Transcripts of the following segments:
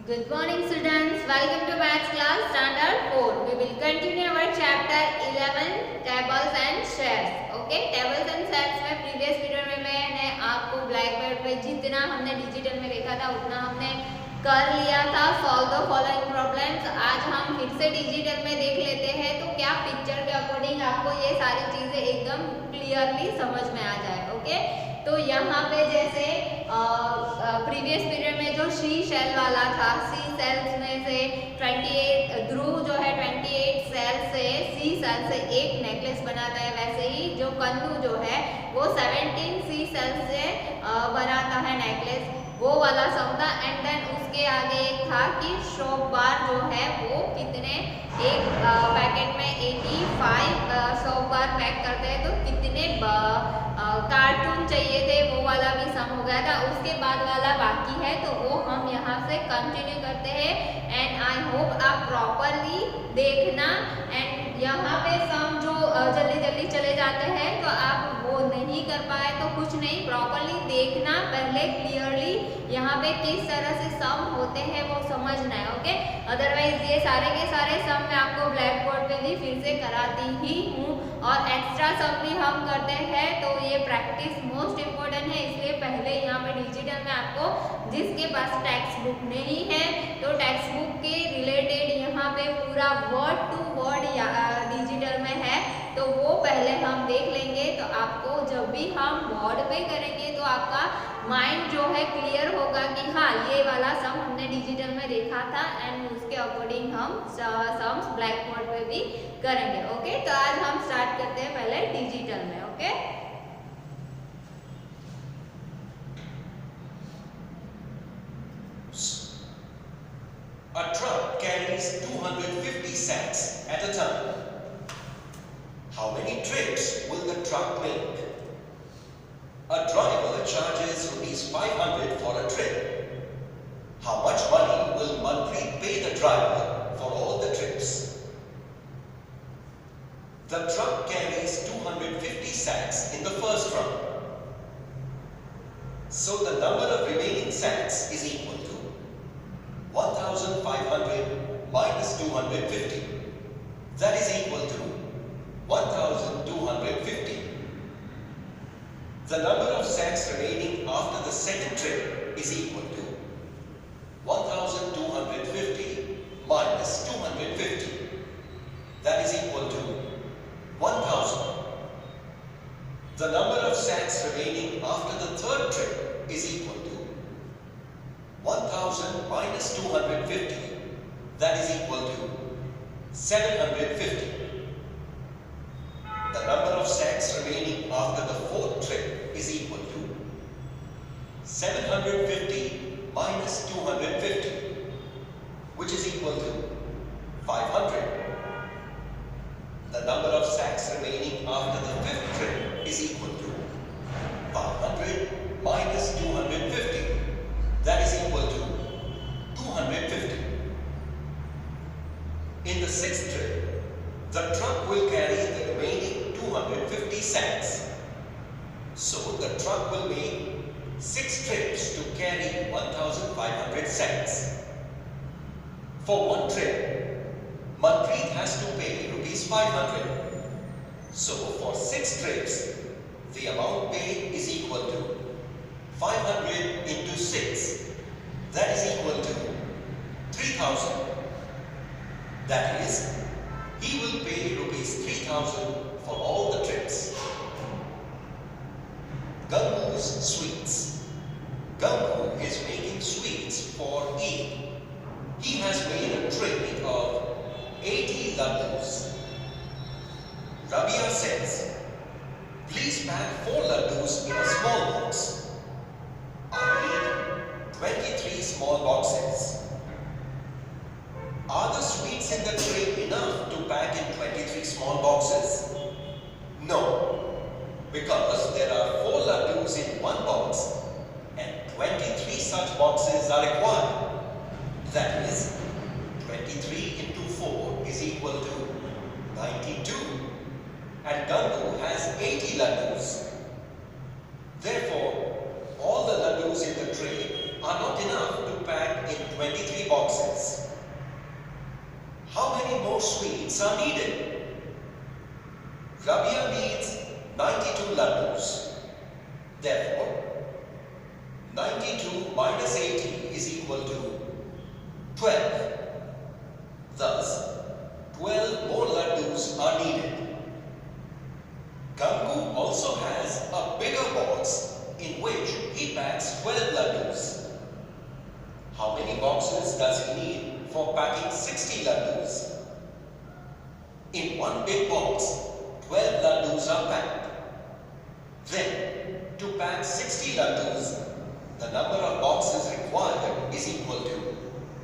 Good morning students, welcome to Maths class standard 4. We will continue our chapter 11 tables and shares. Okay, tables and shares में previous video में मैंने आपको blackboard पे जितना हमने digital में देखा था उतना हमने कर लिया था. Solve the following problems. आज हम फिर से डिजिटल में देख लेते हैं तो क्या पिक्चर के अकॉर्डिंग आपको ये सारी चीजें एकदम क्लियरली समझ में आ जाए. ओके, तो यहाँ पे जैसे प्रीवियस पीरियड में जो सी शेल वाला था, सी सेल्स में से 28 ध्रुव जो है 28 सेल से सी सेल से एक नेकलेस बनाता है, वैसे ही जो कन्नू जो है वो 17 सी सेल से बनाता है नेकलेस, वो वाला सम था. एंड देन उसके आगे एक था कि शॉप बार जो है वो कितने एक पैकेट में 85 शॉप बार पैक करते हैं तो कितने कार्टून चाहिए थे, वो वाला भी सम हो गया था. उसके बाद वाला बाकी है तो वो हम यहाँ से कंटिन्यू करते हैं. एंड आई होप आप प्रॉपरली देखना. एंड यहाँ पे सम जो जल्दी जल्दी चले जाते हैं तो आप वो नहीं कर पाए तो कुछ नहीं, प्रॉपरली देखना पहले क्लियरली यहाँ पे किस तरह से सम होते हैं वो समझना है. ओके, अदरवाइज ये सारे के सारे सम मैं आपको ब्लैक बोर्ड पे भी फिर से कराती ही हूँ और एक्स्ट्रा सम भी हम करते हैं तो ये प्रैक्टिस मोस्ट इम्पोर्टेंट है. इसलिए पहले यहाँ पे डिजिटल में आपको जिसके पास टेक्स्ट बुक नहीं है तो टेक्स्ट बुक के रिलेटेड यहाँ पे पूरा वर्ड टू वर्ड डिजिटल में है तो वो पहले हम देख लेंगे. तो आपको जब भी हम बोर्ड पे करेंगे तो आपका माइंड जो है क्लियर होगा कि हाँ ये वाला सम हमने डिजिटल में देखा था एंड उसके अकॉर्डिंग हम सम्स ब्लैक बोर्ड पे भी करेंगे. ओके, तो आज हम स्टार्ट करते हैं पहले डिजिटल में. Okay, A truck carries 250 sacks at a time. How many trips will the truck make? A driver charges ₹500 for a trip. How much money will Manpreet pay the driver for all the trips? The truck carries 250 sacks in the first run. So the number of remaining sacks is equal to 1500 minus 250. That is equal to 1250. The number of sacks remaining after the second trip is equal to 1250 minus 250. That is equal to 1000. The number of sacks remaining after the third trip is equal to 1000 minus 250. That is equal to 750. The number of sacks remaining after the fourth trip is equal to 750 minus 250, which is equal to 500. The number of sacks remaining after the fifth trip is equal to 500 minus 250. That is equal to 250. In the sixth trip, the truck will carry the remaining 250 sacks. So the truck will make 6 trips to carry 1500 sacks. For one trip, Manpreet has to pay ₹500. So for 6 trips, the amount paid is equal to 500 into 6. That is equal to 3000. That is, he will pay ₹3000 for all the trips. Gangu's sweets. Gangu is making sweets for Eid. He has made a tray of 80 laddus. Rabia says, please pack 4 laddus in a small box. I need 23 small boxes. Are the sweets in the tray enough to pack in 23 small boxes? No, because there are 4 laddus in one box and 23 such boxes are required. That is, 23 into 4 is equal to 92 and Gangu has 80 laddus. Therefore, all the laddus in the tray are not enough to pack in 23 boxes. many more sweets are needed? Rabia needs 92 laddus. Therefore, 92 minus 80 is equal to 12. Thus, 12 more laddus are needed. Gangu also has a bigger box in which he packs 12 laddus. How many boxes does he need for packing 60 laddus? In one big box, 12 laddus are packed. Then, to pack 60 laddus, the number of boxes required is equal to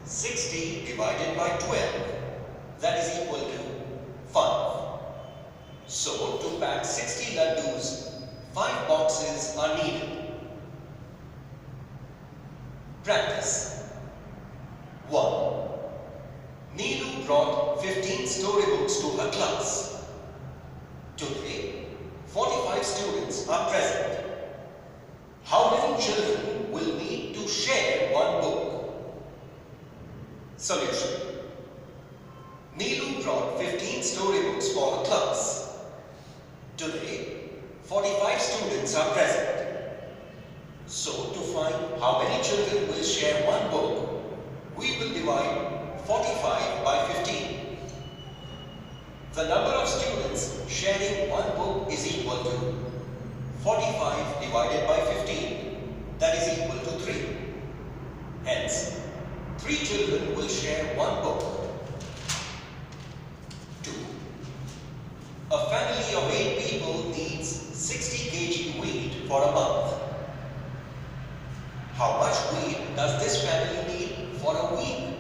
60 divided by 12. That is equal to 5. So, to pack 60 laddus, 5 boxes are needed. Practice. 1. Neelu brought 15 storybooks to her class. Today, 45 students are present. How many children will need to share one book? Solution. Neelu brought 15 storybooks for her class. Today, 45 students are present. So, to find how many children will share one book, we will divide 45 by 15. The number of students sharing one book is equal to 45 divided by 15. That is equal to 3. Hence, 3 children will share one book. 2. A family of 8 people needs 60 kg wheat for a month. How much wheat does this family need for a week?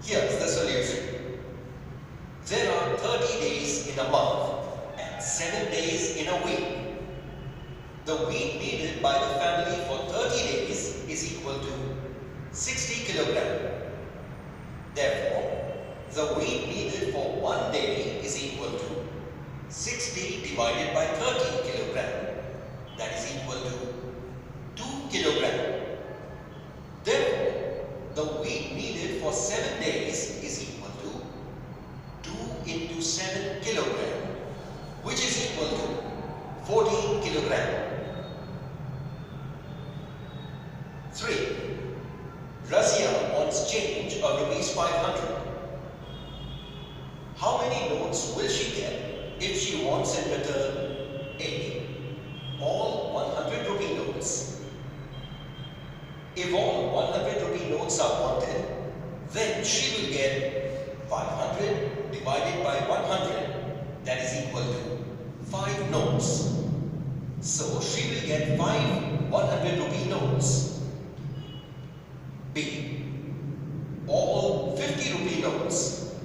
Here's the solution. There are 30 days in a month and 7 days in a week. The wheat needed by the family for 30 days is equal to 60 kg. Therefore, the wheat needed for 1 day is equal to 60 divided by 30 kg. That is equal to 2 kg. Therefore, the wheat needed for 7 days is equal to 2 into 7 kg, which is equal to 14 kg. 3. Razia wants change of rupees 500. How many notes will she get if she wants in return A. All 100 rupee notes? If all 100 rupee notes are wanted, then she will get 500 divided by 100. That is equal to 5 notes. So she will get 5 100 rupee notes. B. All 50 rupee notes.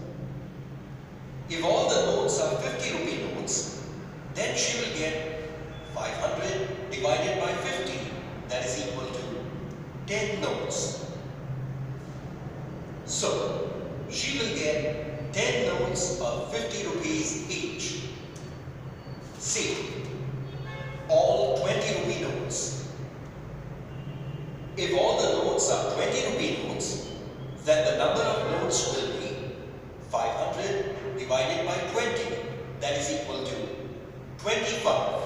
If all the notes are 50 rupee notes, then she will get 500 divided by 50. That is equal to 10 notes. So, she will get 10 notes of 50 rupees each. C. All 20 rupee notes. If all the notes are 20 rupee notes, then the number of notes will be 500 divided by 20. That is equal to 25.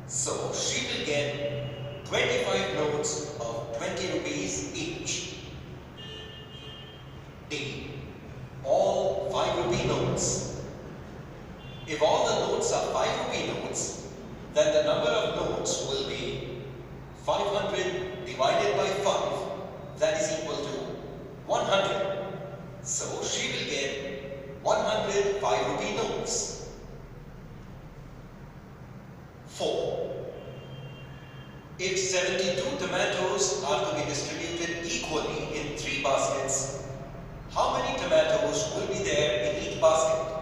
So, she will get 25 notes of 20 rupees each. D. All 5 rupee notes. If all the notes are 5 rupee notes, then the number of notes will be 500 divided by 5. That is equal to 100. So, she will get 100 5 rupee notes. 4. If 72 tomatoes are to be distributed equally in 3 baskets, how many tomatoes will be there in each basket?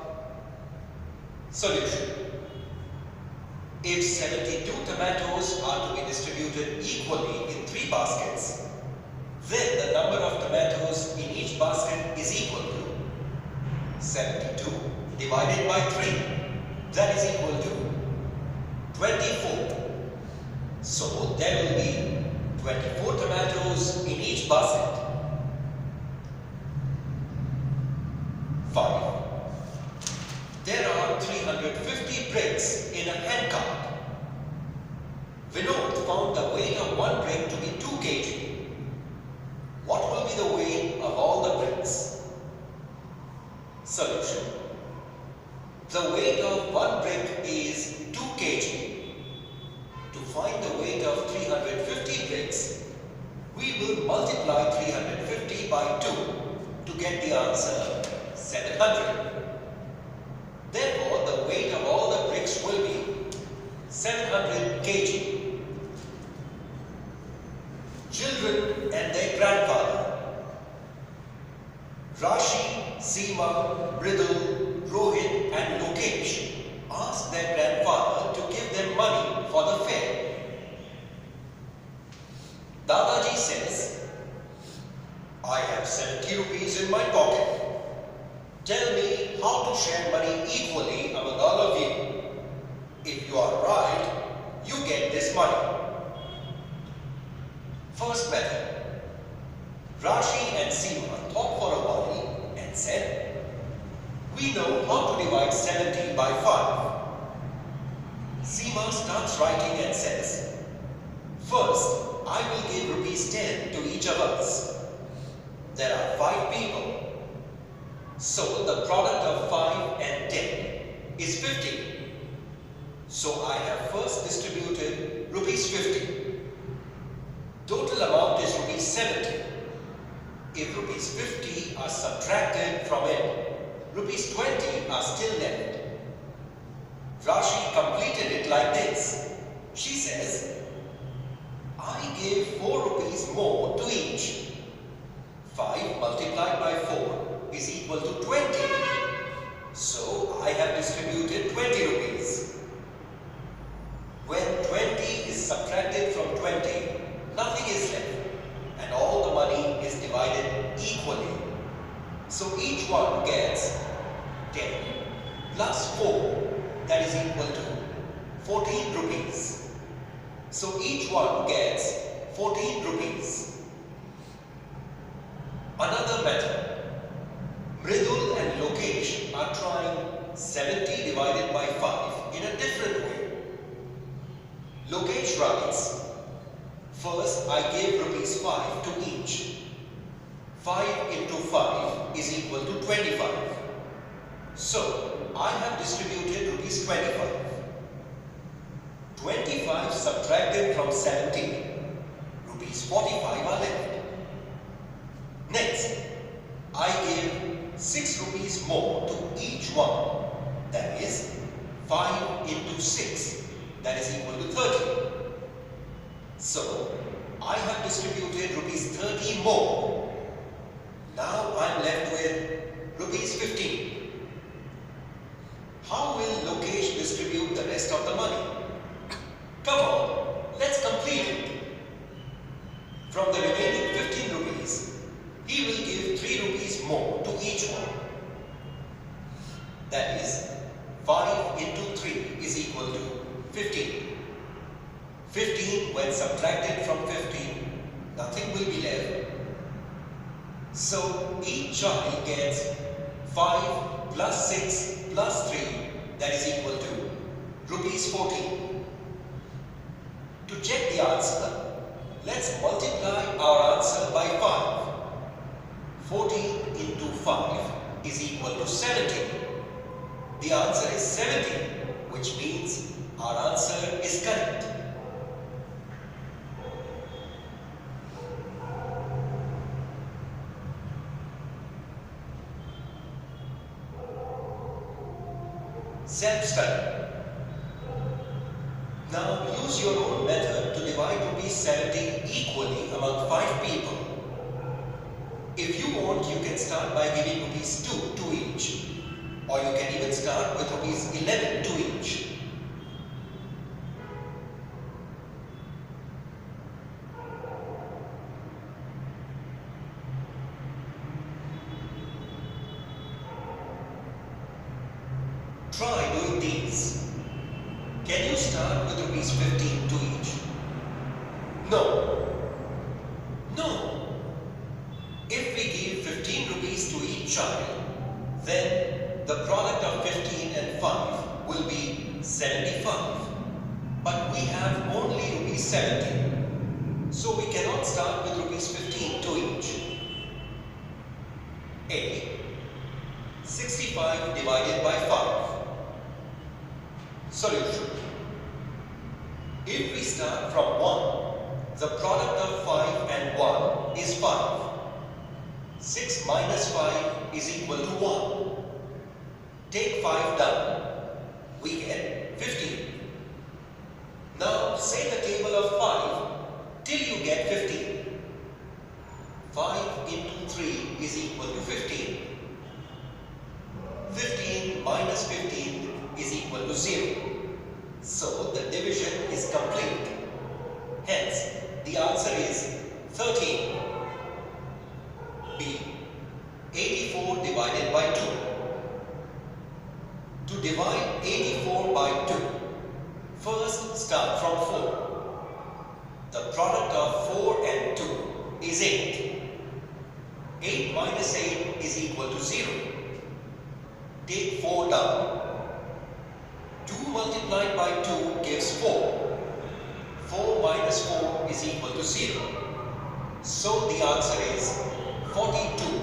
Solution. If 72 tomatoes are to be distributed equally in 3 baskets, then the number of tomatoes in each basket is equal to 72 divided by 3. That is equal to 24. So there will be 24 tomatoes in each basket. in a handcart. Vinod found the weight of one brick to be 2 kg. What will be the weight of all the bricks? Solution. The weight of one brick is 2 kg. To find the weight of 350 bricks, we will multiply 350 by 2 to get the answer 700. Therefore, the weight of all the bricks will be 700 kg. Children and their grandfather. Rashi, Seema, Mridul, Rohit and Lokesh asked their grandfather to give them money for the fair. Dadaji says, I have 70 rupees in my pocket. Tell me how to share money equally among all of you. If you are right, you get this money. First method. Rashi and Seema thought for a while and said, we know how to divide 70 by 5. Seema starts writing and says, first, I will give rupees 10 to each of us. There are 5 people. So the product of 5 and 10 is 50. So I have first distributed rupees 50. Total amount is rupees 70. If rupees 50 are subtracted from it, rupees 20 are still left. Rashi completed it like this. She says, I gave 4 rupees more to each. 5 multiplied by 4 is equal to 20. So I have distributed 20 rupees. When 20 is subtracted from 20, nothing is left and all the money is divided equally. So each one gets 10 plus 4, that is equal to 14 rupees. So each one gets 14 rupees. Another method. Mridul and Lokesh are trying 70 divided by 5 in a different way. Lokesh writes, first I gave rupees 5 to each. 5 into 5 is equal to 25. So I have distributed rupees 25. 25 subtracted from 70, rupees 45 are left. Next, I give 6 rupees more to each one. That is 5 into 6. That is equal to 30. So I have distributed rupees 30 more. Now I am left with rupees 15. How will Lokesh distribute the rest of the money? Come on, let's complete it. From the remaining 15 rupees, he will give 3 rupees more to each one. That is, 5 into 3 is equal to 15. 15 when subtracted from 15, nothing will be left. So each child gets 5 plus 6 plus 3, that is equal to rupees 14. To check the answer, let's multiply our answer by 5. 14 into 5 is equal to 70. The answer is 70, which means our answer is correct. Self-study. Now use your own method to divide rupees 70 equally among 5 people. If you want, you can start by giving rupees 2 to each. Or you can even start with rupees 11 to each. Try doing these. Can you start with rupees 15 to each? No. No. If we give 15 rupees to each child, then the product of 15 and 5 will be 75. product of 5 and 1 is 5. 6 minus 5 is equal to 1. Take 5 down. We get 15. Now say the table of 5 till you get 15. 5 into 3 is equal to 15. 15 minus 15 is equal to 0. So the division is complete. Hence, the answer is 13. B. 84 divided by 2. To divide 84 by 2, first start from 4. The product of 4 and 2 is 8. 8 minus 8 is equal to 0. Take 4 down. 2 multiplied by 2 gives 4. 4 minus 4 is equal to 0. So the answer is 42.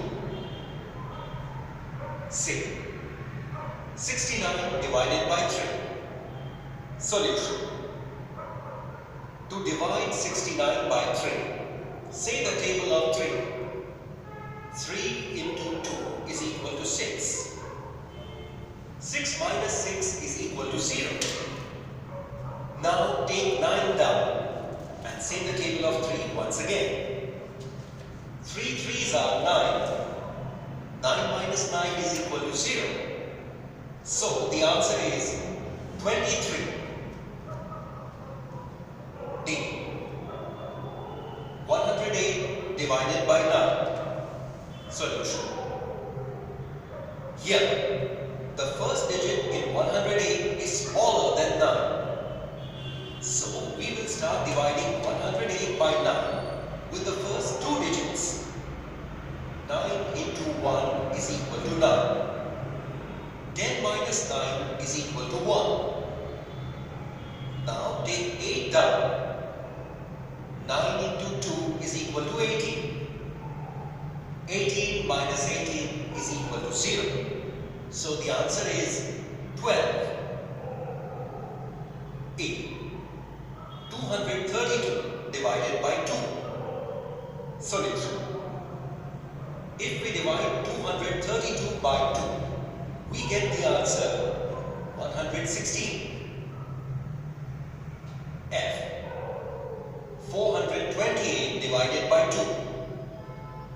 C. 69 divided by 3. Solution. To divide 69 by 3, say the table of 3. 3 into 2 is equal to 6. 6 minus 6 is equal to 0. Now take 9 down and say the table of 3 once again. 3 3s are 9. 9 minus 9 is equal to 0. So the answer is 23. D. 108 divided by 9. Solution. Here, the first digit in 108 is smaller than 9. So we will start dividing 108 by 9 with the first two digits. 9 into 1 is equal to 9. 10 minus 9 is equal to 1. Now take 8 down. 9 into 2 is equal to 18. 18 minus 18 is equal to 0. So the answer is 12. E. 232 divided by 2. Solution. If we divide 232 by 2, we get the answer 116. F. 428 divided by 2.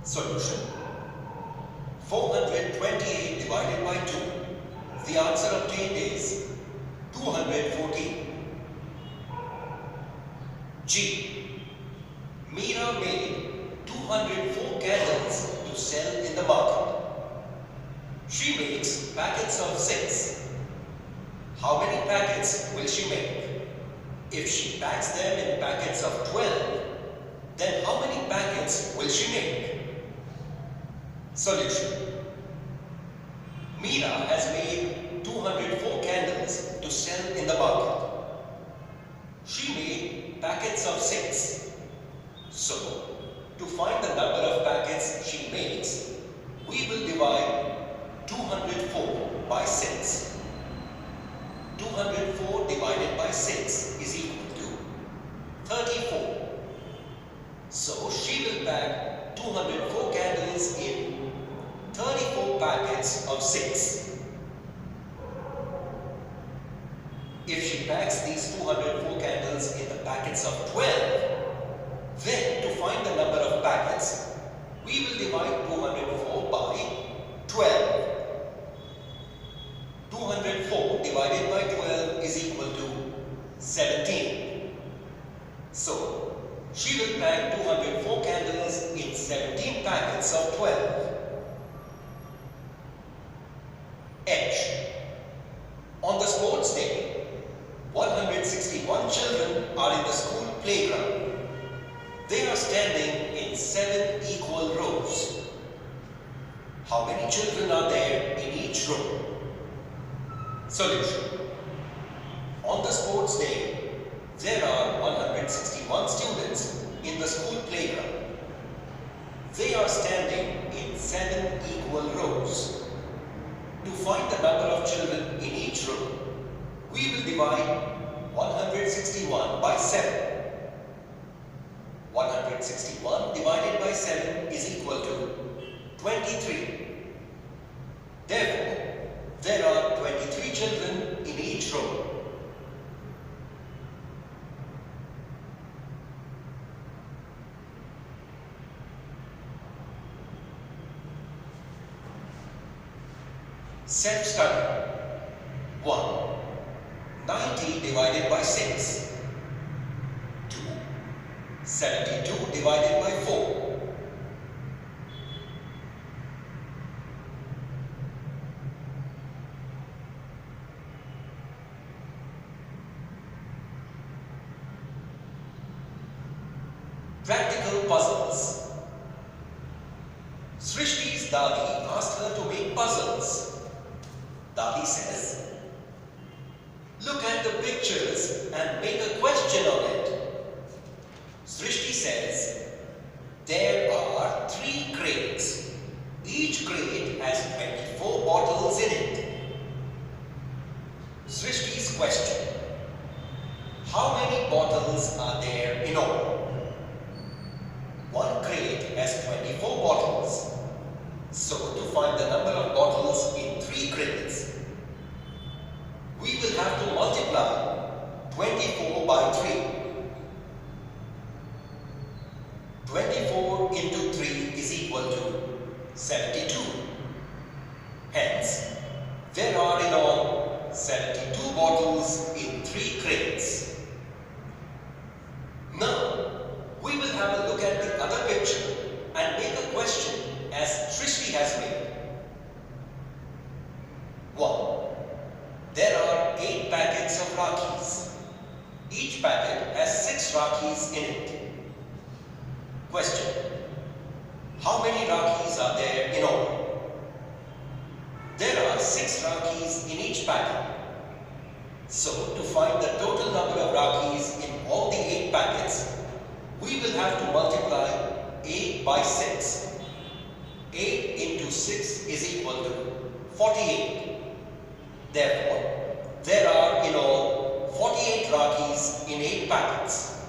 Solution. 428 divided by 2. The answer obtained is 214. G. Meera made 204 candles to sell in the market. She makes packets of 6. How many packets will she make? If she packs them in packets of 12, then how many packets will she make? Solution. Meera has made 204 candles to sell in the market. She made packets of 6. So, to find the number of packets she makes, we will divide 204 by 6. 204 divided by 6 is equal to 34. So she will pack 204 candles in 34 packets of 6. If she packs these 204 candles in the packets of 12, then to find the number of packets, we will divide 204 by 12. 204 divided by 12 is equal to 17. So, she will pack 204 candles in 17 packets of 12. H. On the sports day, 161 children are in the school playground. They are standing in 7 equal rows. How many children are there in each row? Solution. On the sports day, there are 161 students in the school playground. They are standing in 7 equal rows. To find the number of children in each row, we will divide 161 by 7. 161 divided by 7 is equal to 23. Therefore, there are 23 children in each row. Self-study. 1. 90 divided by 6. 2. 72 divided by 4. Practical puzzles. Srishti's Dadi asked her to make puzzles. Dadi says, look at the pictures and make a question on it. Srishti says, there are 3 crates. Each crate has 24 bottles in it. Srishti's question, how many bottles are there in all? One crate has 24 bottles. So, to find the number of bottles in 3 crates, we will have to multiply 24 by 3. 24 into 3 is equal to 72. Hence, there are in all 72 bottles in 3 crates. Now, we will have a look at the other picture and make a question as Srishti has made. 1. There are 8 packets of Rakis. Each packet has 6 Rakis in it. Question. How many Rakis are there in all? There are 6 Rakis in each packet. So, to find the total number of Rakis in all the 8 packets, we will have to multiply 8 by 6. 8 into 6 is equal to 48. Therefore, there are in all 48 Rakis in 8 packets.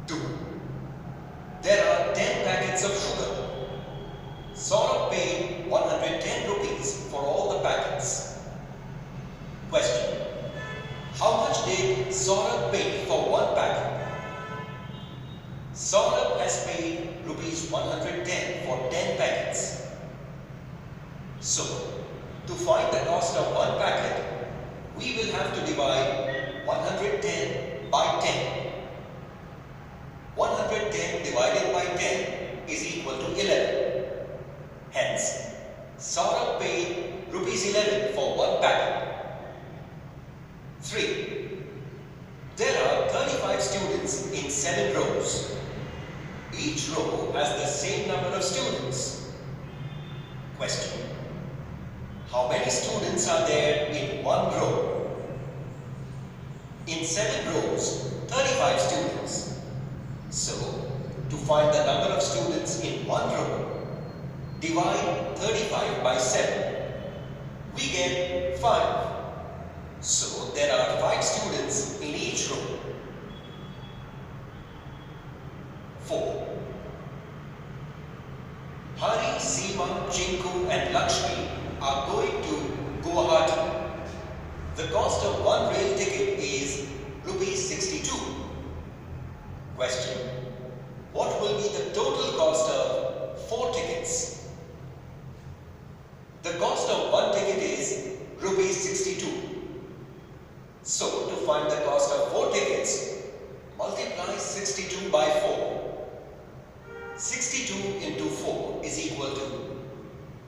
2. There are 10 packets of sugar. Saurabh paid 110 rupees for all the packets. Question. How much did Saurabh pay for one packet? Saurabh has paid rupees 110 for 10 packets. So, to find the cost of one packet, we will have to divide 110 by 10. 110 divided by 10 is equal to 11. Hence, Saurabh paid rupees 11 for one packet. 3. There are 35 students in 7 rows. Each row has the same number of students. Question. How many students are there in one row? In 7 rows, 35 students. So, to find the number of students in one row, divide 35 by 7. We get 5. So, there are 5 students in each row. 4. Hari, Seema, Chinku and Lakshmi are going to Guwahati. The cost of one rail ticket is rupees 62. Question. What will be the total cost of 4 tickets? The cost of one ticket is rupees 62. So, to find the cost of 4 tickets, multiply 62 by 4. 62 into 4 is equal to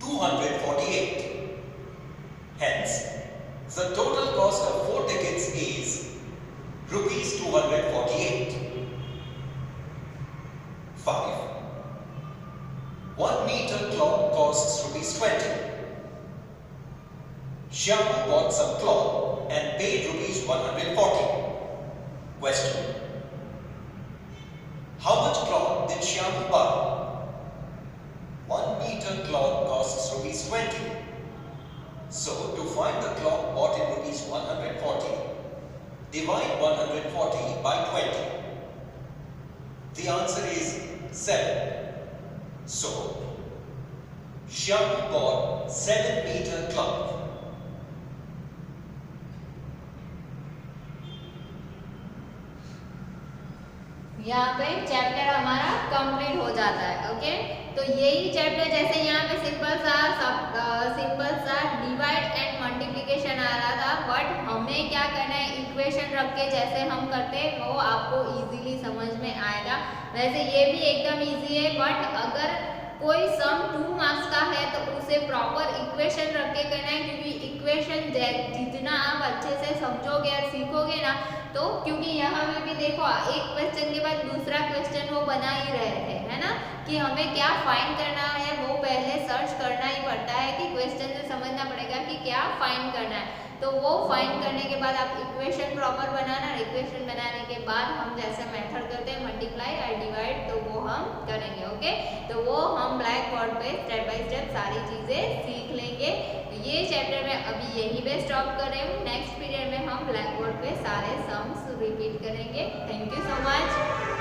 248. Hence, the total cost of 4 tickets is rupees 248. 5. 1 meter cloth costs rupees 20. Shyamu bought some cloth and paid rupees 140. Question. How much cloth did Shyamu buy? 1 meter cloth costs rupees 20. So, to find the cloth bought in rupees 140, Divide 140 by 20. The answer is 7. So, Shyam bought 7-meter cloth. यहाँ पे chapter हमारा complete हो जाता है। Okay, तो यही chapter जैसे यहाँ पे सिंपल सा डिवाइड एंड मल्टीप्लिकेशन आ रहा था, बट हमें क्या करना है, इक्वेशन रख के जैसे हम करते हैं वो आपको इजीली समझ में आएगा। वैसे ये भी एकदम इजी है, बट अगर कोई सम 2 मार्क्स का है तो उसे प्रॉपर इक्वेशन रख के करना है, क्योंकि इक्वेशन जितना आप अच्छे से समझोगे और सीखोगे ना, तो क्योंकि यहाँ में भी देखो एक क्वेश्चन के बाद दूसरा क्वेश्चन वो बना ही रहे थे, है ना, कि हमें क्या फाइंड करना है वो पहले सर्च करना ही पड़ता है, कि क्वेश्चन से समझना पड़ेगा कि क्या फाइंड करना है। तो वो फाइंड करने के बाद आप इक्वेशन प्रॉपर बनाना, इक्वेशन बनाने के बाद हम जैसे मेथड करते हैं मल्टीप्लाई और डिवाइड, तो वो हम करेंगे। ओके, तो वो हम ब्लैक बोर्ड पे स्टेप बाय स्टेप सारी चीज़ें सीख लेंगे। तो ये चैप्टर में अभी यहीं पे स्टॉप कर रही हूँ। नेक्स्ट पीरियड में हम ब्लैक बोर्ड पे सारे सम्स रिपीट करेंगे। Thank you so much.